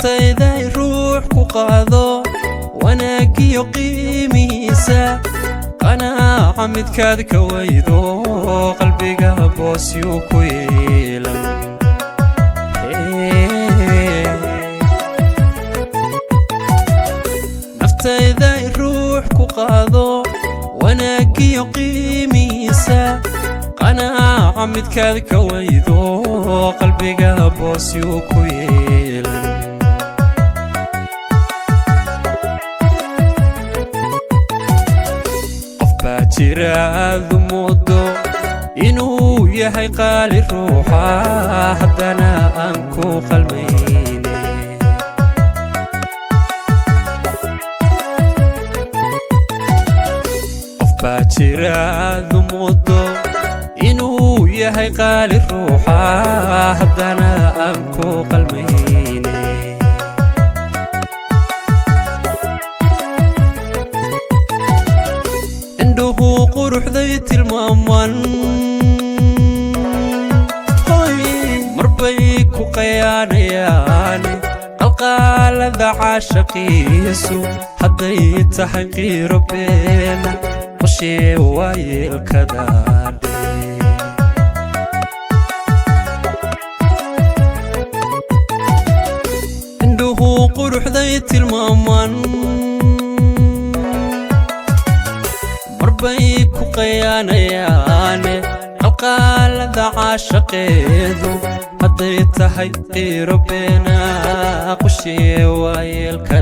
naftayda ruux ku qaado wanaagiyo qiimihiisa qanaaca midkaad ka waydo qalbiga boosyu ku yeelan naftayda ruux ku qaado wanaagiyo qiimihiisa qanaaca midkaad ka waydo qalbiga boosyu ku yeelan jiraad moodo inuu yahay qaali ruuxa haddana aan ku qalmayne qof baa jiraad moodo inuu yahay qaali ruuxa haddana aan ku qalmayne quruxday tilmaaman marbay ku qayaanayaan qalqaalada caashaqiisu hadday tahay qiiro beena qoshee waayeelkadaadhe indhuhu quruxday tilmaaman bay ku qayaanayaan qalqaalada caashaqeedu hadday tahay qiiro beena qoshee waayeelka